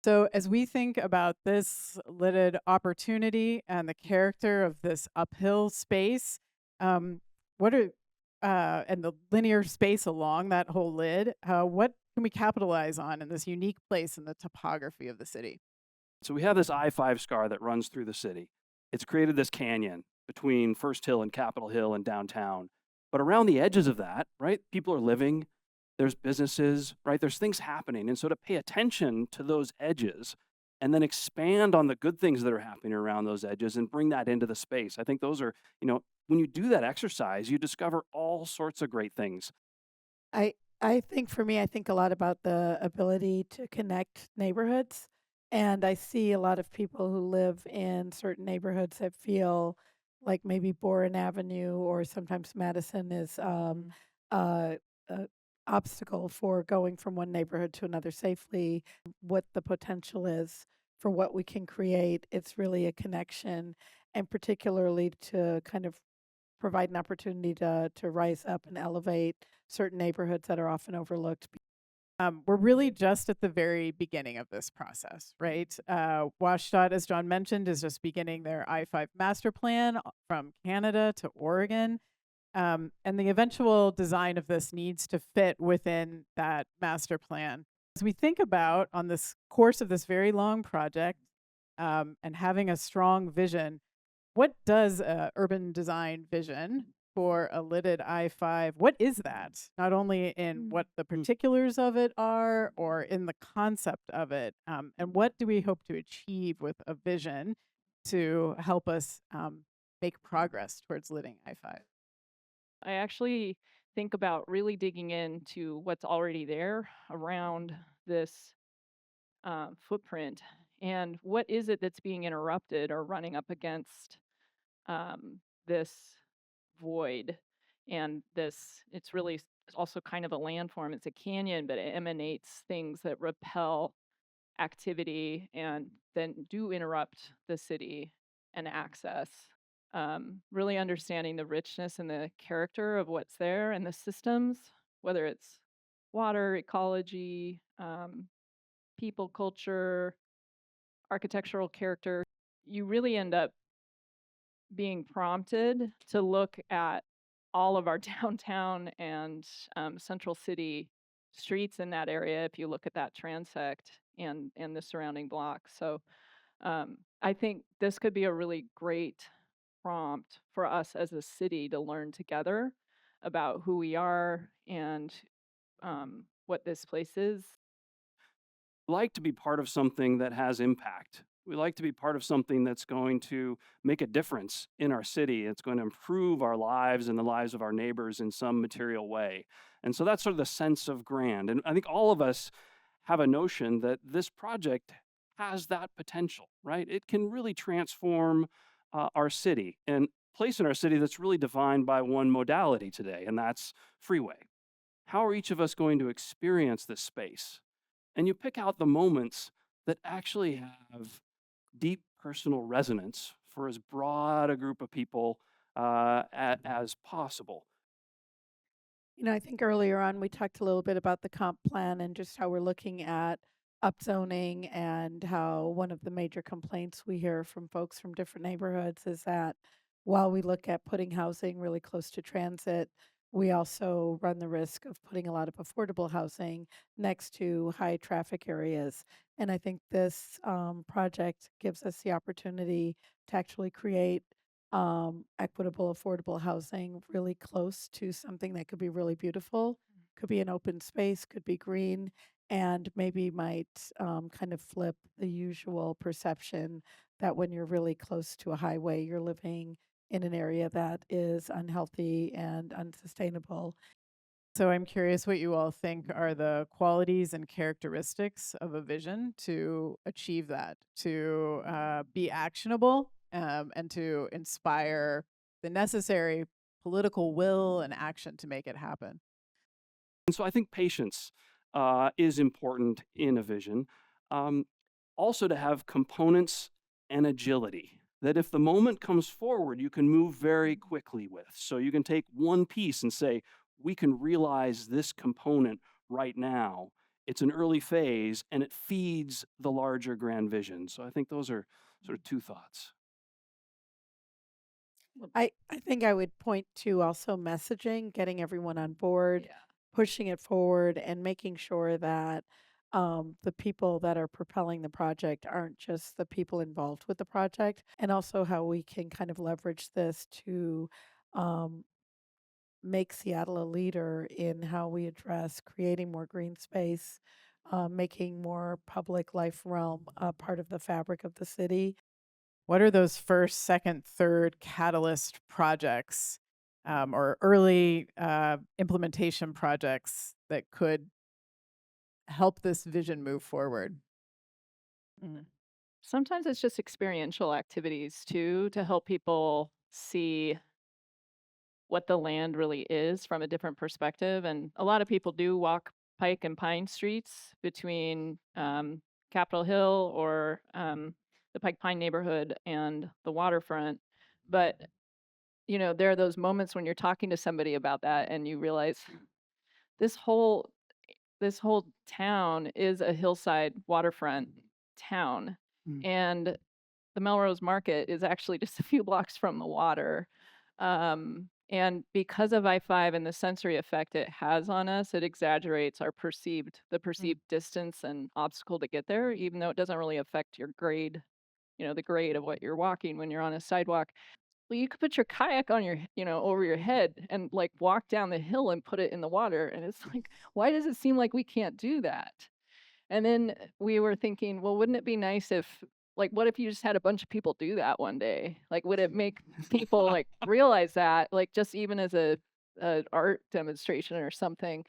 So, as we think about this lidded opportunity and the character of this uphill space, um, what are and the linear space along that whole lid, what can we capitalize on in this unique place in the topography of the city? So we have this I-5 scar that runs through the city. It's created this canyon between First Hill and Capitol Hill and downtown. But around the edges of that, right, people are living, there's businesses, right, there's things happening. And so to pay attention to those edges and then expand on the good things that are happening around those edges and bring that into the space. I think those are, when you do that exercise, you discover all sorts of great things. I think for me, I think a lot about the ability to connect neighborhoods. And I see a lot of people who live in certain neighborhoods that feel like maybe Boren Avenue or sometimes Madison is a, a obstacle for going from one neighborhood to another safely. What the potential is for what we can create, it's really a connection, and particularly to kind of provide an opportunity to rise up and elevate certain neighborhoods that are often overlooked. We're really just at the very beginning of this process, right? WashDOT, as John mentioned, is just beginning their I-5 master plan from Canada to Oregon. And the eventual design of this needs to fit within that master plan. As we think about on this course of this very long project and having a strong vision, what does a urban design vision for a lidded I-5, what is that? Not only in what the particulars of it are or in the concept of it, and what do we hope to achieve with a vision to help us make progress towards lidding I-5? I actually think about really digging into what's already there around this footprint and what is it that's being interrupted or running up against this void. And it's really also kind of a landform. It's a canyon, but it emanates things that repel activity and then do interrupt the city and access. Really understanding the richness and the character of what's there and the systems, whether it's water, ecology, people, culture, architectural character, you really end up being prompted to look at all of our downtown and central city streets in that area if you look at that transect and the surrounding blocks. So I think this could be a really great prompt for us as a city to learn together about who we are and what this place is. Like to be part of something that has impact. We like to be part of something that's going to make a difference in our city. It's going to improve our lives and the lives of our neighbors in some material way. And so that's sort of the sense of grand. And I think all of us have a notion that this project has that potential, right? It can really transform our city and place in our city that's really defined by one modality today, and that's freeway. How are each of us going to experience this space? And you pick out the moments that actually have deep personal resonance for as broad a group of people as possible. I think earlier on we talked a little bit about the comp plan and just how we're looking at upzoning, and how one of the major complaints we hear from folks from different neighborhoods is that while we look at putting housing really close to transit, we also run the risk of putting a lot of affordable housing next to high traffic areas. And I think this project gives us the opportunity to actually create equitable, affordable housing really close to something that could be really beautiful, could be an open space, could be green, and maybe might kind of flip the usual perception that when you're really close to a highway, you're living in an area that is unhealthy and unsustainable. So I'm curious what you all think are the qualities and characteristics of a vision to achieve that, to be actionable and to inspire the necessary political will and action to make it happen. And so I think patience is important in a vision. Um, Also to have components and agility, that if the moment comes forward, you can move very quickly with. So you can take one piece and say, we can realize this component right now it's an early phase, and it feeds the larger grand vision. So I think those are sort of two thoughts. I think I would point to also messaging, getting everyone on board, Yeah. pushing it forward, and making sure that the people that are propelling the project aren't just the people involved with the project, and also how we can kind of leverage this to um, make Seattle a leader in how we address creating more green space, making more public life realm a part of the fabric of the city. What are those first, second, third catalyst projects or early implementation projects that could help this vision move forward? Sometimes it's just experiential activities too to help people see what the land really is from a different perspective. And a lot of people do walk Pike and Pine streets between Capitol Hill or the Pike Pine neighborhood and the waterfront. But, you know, there are those moments when you're talking to somebody about that and you realize this whole this whole town is a hillside waterfront town. And the Melrose Market is actually just a few blocks from the water. And because of I-5 and the sensory effect it has on us, it exaggerates the perceived distance and obstacle to get there, even though it doesn't really affect your grade, you know, the grade of what you're walking when you're on a sidewalk. Well, you could put your kayak on your, you know, over your head and like walk down the hill and put it in the water. And it's like, why does it seem like we can't do that? And then we were thinking, well, wouldn't it be nice if, like, what if you just had a bunch of people do that one day? Like, would it make people like realize that, like, just even as a art demonstration or something?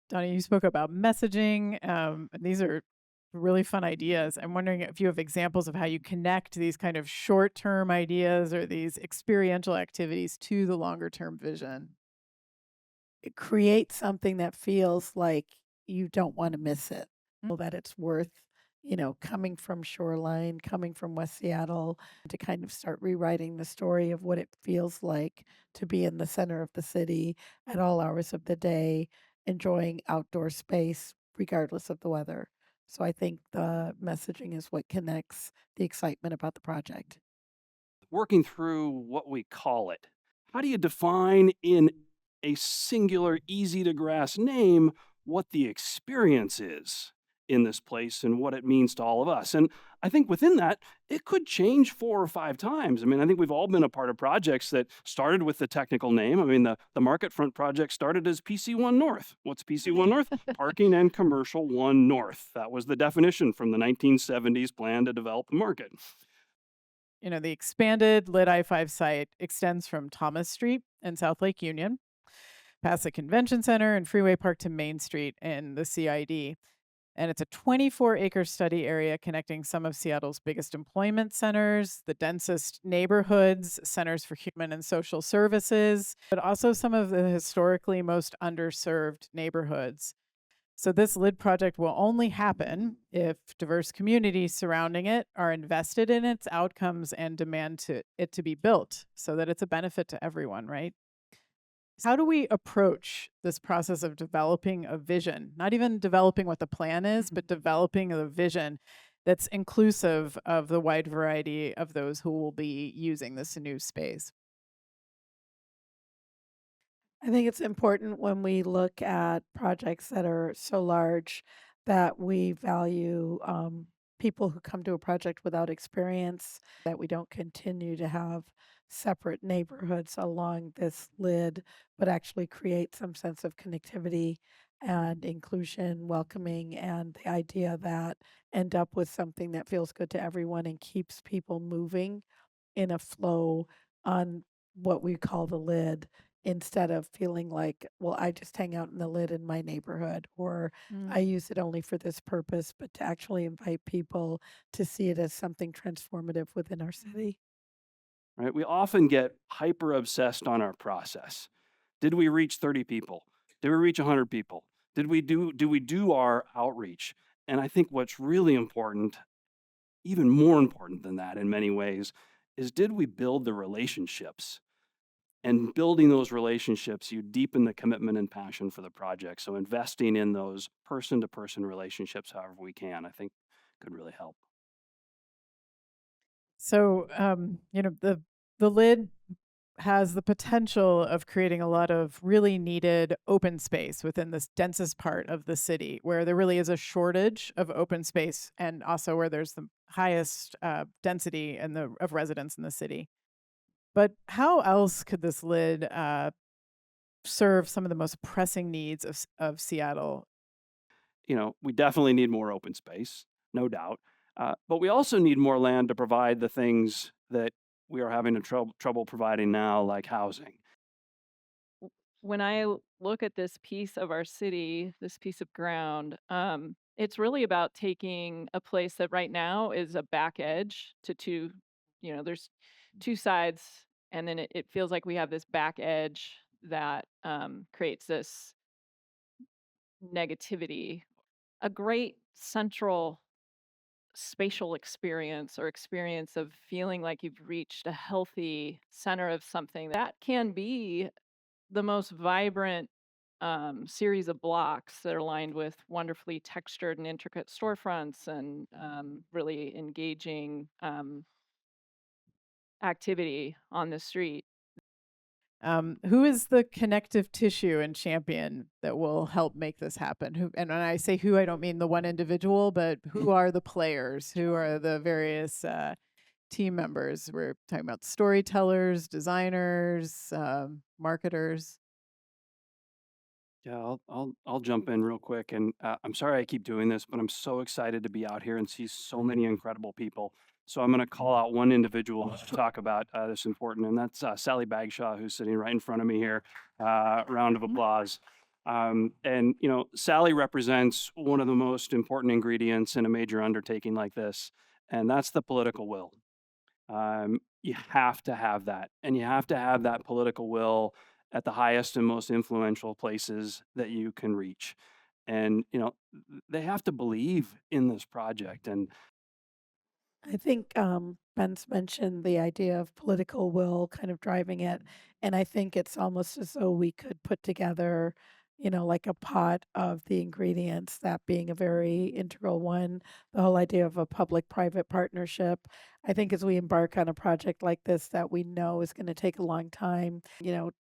Donna, you spoke about messaging. And these are really fun ideas. I'm wondering if you have examples of how you connect these kind of short-term ideas or these experiential activities to the longer-term vision. Create something that feels like you don't want to miss it, that it's worth, coming from Shoreline, coming from West Seattle, to kind of start rewriting the story of what it feels like to be in the center of the city at all hours of the day, enjoying outdoor space regardless of the weather. So I think the messaging is what connects the excitement about the project. Working through what we call it. How do you define in a singular, easy to grasp name what the experience is in this place and what it means to all of us? And I think within that, it could change 4 or 5 times. I mean, I think we've all been a part of projects that started with the technical name. I mean, the Market Front project started as PC1 North. What's PC1 North? Parking and Commercial 1 North. That was the definition from the 1970s plan to develop the market. You know, the expanded lit I-5 site extends from Thomas Street and South Lake Union, past the Convention Center and Freeway Park to Main Street in the CID. And it's a 24-acre study area connecting some of Seattle's biggest employment centers, the densest neighborhoods, centers for human and social services, but also some of the historically most underserved neighborhoods. So this LID project will only happen if diverse communities surrounding it are invested in its outcomes and demand it to be built so that it's a benefit to everyone, right? How do we approach this process of developing a vision? Not even developing what the plan is, but developing a vision that's inclusive of the wide variety of those who will be using this new space. I think it's important when we look at projects that are so large that we value people who come to a project without experience, that we don't continue to have separate neighborhoods along this lid, but actually create some sense of connectivity and inclusion, welcoming, and the idea that end up with something that feels good to everyone and keeps people moving in a flow on what we call the lid, instead of feeling like, well, I just hang out in the lid in my neighborhood, or I use it only for this purpose, but to actually invite people to see it as something transformative within our city. Right? We often get hyper obsessed on our process. Did we reach 30 people? Did we reach 100 people? Do we do our outreach? And I think what's really important, even more important than that in many ways, is did we build the relationships? And building those relationships, you deepen the commitment and passion for the project. So investing in those person-to-person relationships, however we can, I think could really help. So, the lid has the potential of creating a lot of really needed open space within this densest part of the city, where there really is a shortage of open space, and also where there's the highest density of residents in the city. But how else could this lid serve some of the most pressing needs of Seattle? We definitely need more open space, no doubt. But we also need more land to provide the things that we are having trouble providing now, like housing. When I look at this piece of our city, this piece of ground, it's really about taking a place that right now is a back edge to two, there's two sides, and then it feels like we have this back edge that creates this negativity. A great central spatial experience or experience of feeling like you've reached a healthy center of something that can be the most vibrant series of blocks that are lined with wonderfully textured and intricate storefronts and really engaging activity on the street. Who is the connective tissue and champion that will help make this happen? And when I say who, I don't mean the one individual, but who are the players? Who are the various team members? We're talking about storytellers, designers, marketers. Yeah, I'll jump in real quick, and I'm sorry I keep doing this, but I'm so excited to be out here and see so many incredible people. So I'm going to call out one individual to talk about this important, and that's Sally Bagshaw, who's sitting right in front of me here. Round of applause. And Sally represents one of the most important ingredients in a major undertaking like this, and that's the political will. You have to have that, and you have to have that political will at the highest and most influential places that you can reach. And they have to believe in this project. And I think Ben's mentioned the idea of political will kind of driving it. And I think it's almost as though we could put together, like a pot of the ingredients, that being a very integral one, the whole idea of a public private partnership. I think as we embark on a project like this that we know is going to take a long time,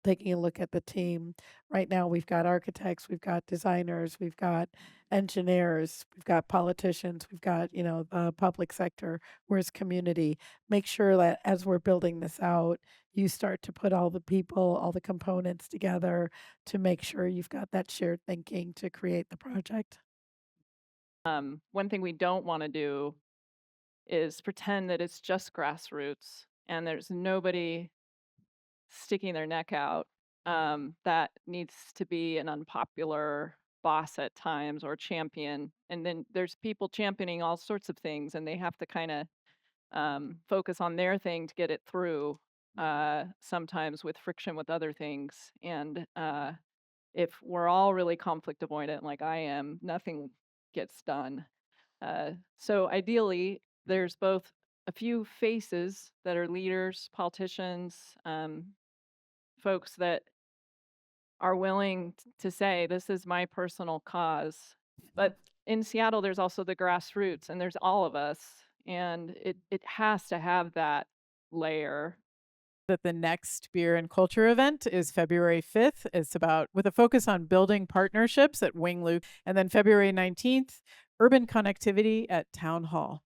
taking a look at the team. Right now, we've got architects, we've got designers, we've got engineers, we've got politicians, we've got, the public sector, where's community. Make sure that as we're building this out, you start to put all the people, all the components together to make sure you've got that shared thinking to create the project. One thing we don't want to do is pretend that it's just grassroots and there's nobody sticking their neck out. That needs to be an unpopular boss at times or champion. And then there's people championing all sorts of things, and they have to kind of focus on their thing to get it through, sometimes with friction with other things. And if we're all really conflict avoidant, like I am, nothing gets done. So ideally, there's both a few faces that are leaders, politicians, folks that are willing to say, this is my personal cause. But in Seattle, there's also the grassroots, and there's all of us. And it has to have that layer. That the next beer and culture event is February 5th. It's about with a focus on building partnerships at Wing Luke. And then February 19th, urban connectivity at Town Hall.